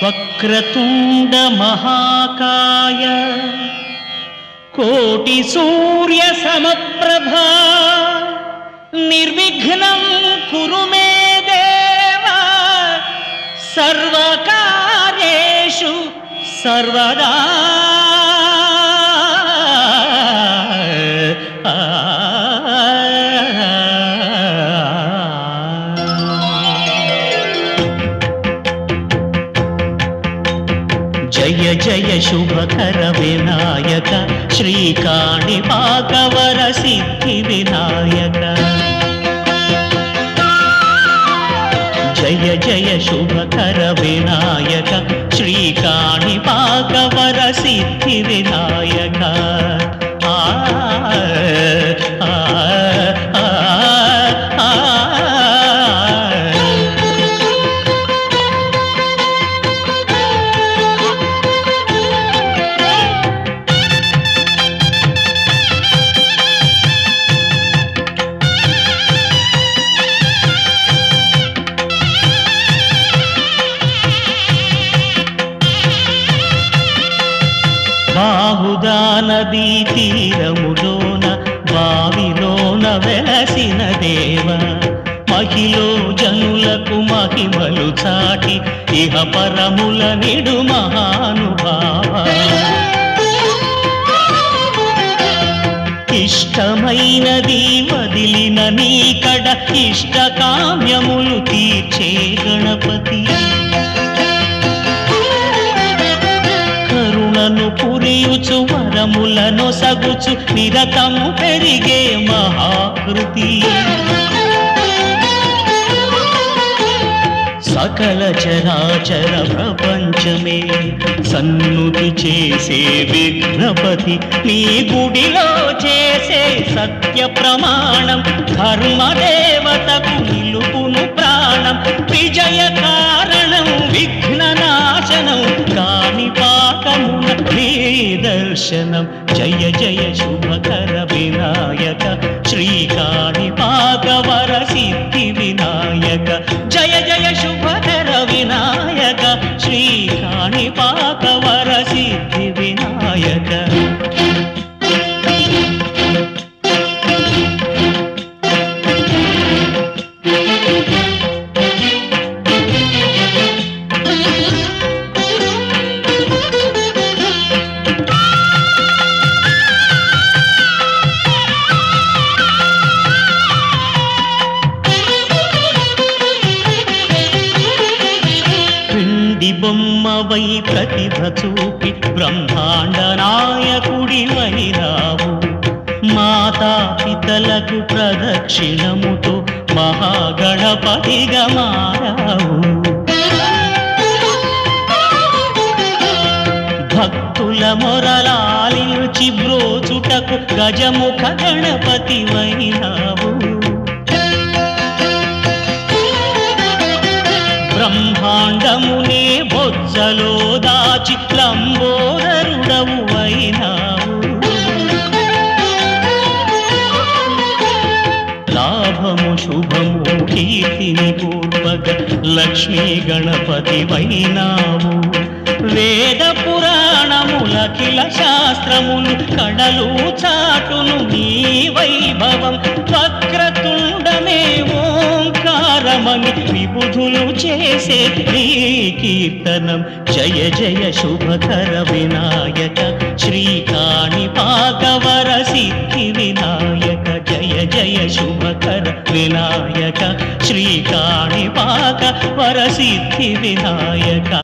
వక్రతుండ మహాకాయ కోటి సూర్య సమప్రభా నిర్విఘ్నం కురు మే దేవ సర్వకార్యేషు సర్వదా. జయ జయ శుభకర వినాయక శ్రీకాణిపాకవర సిద్ధి వినాయక. జయ జయ శుభకర వినాయక శ్రీకాణిపాకవర సిద్ధి వినాయక. బాహుదా నదీ తీరములోన బావిలోన వెలసిన దేవ మహిలో జనులకు మహిమలు చాటి ఇహ పరముల నిడు మహానుభావ. ఇష్టమైనది వదిలిన నీకడ ఇష్ట కామ్యములు తీర్చే గణపతి. కరుణను పురియుచు వరములను సగుచు నిరతము పెరిగే మహాకృతి. సకల చరాచర ప్రపంచమే సన్నుతి చేసే విఘ్నపతి. నీ గుడిలో చేసే సత్య ప్రమాణం ధర్మదేవతకు నిలుపును ప్రాణం. విజయ కారణం విఘ్న నాశనం కాణిపాకమున నీ దర్శనం. జయ జయ శుభకర వినాయక శ్రీకాణిపాకవర సిద్ధి వినాయక. జయ జయ శుభకర వినాయక శ్రీకాణిపాకవర సిద్ధి వినాయక. బొమ్మవై ప్రతిభ చూపి బ్రహ్మాండ నాయకుడివైనావు. మాతా పితలకు ప్రదక్షిణముతో మహాగణపతిగా మారావు. భక్తుల మొరలాలించి బ్రోచుటకు గజముఖ గణపతివైనావు. బ్రహ్మాండమునే బొజ్జలో దాచి లంబోదరుడవు అయినావు. లాభము శుభము కీర్తిని పూర్వక లక్ష్మీ గణపతి వైనావు. వేద పురాణములఖిల శాస్త్రములు కడలు చాటును నీ వైభవం. వక్రతుండమే ఓంకారమని విబుధులు చేసే నీ కీర్తనం. జయ జయ శుభకర వినాయక శ్రీకాణిపాకవర సిద్ధి వినాయక. జయ జయ శుభకర వినాయక శ్రీకాణిపాకవర సిద్ధి వినాయక.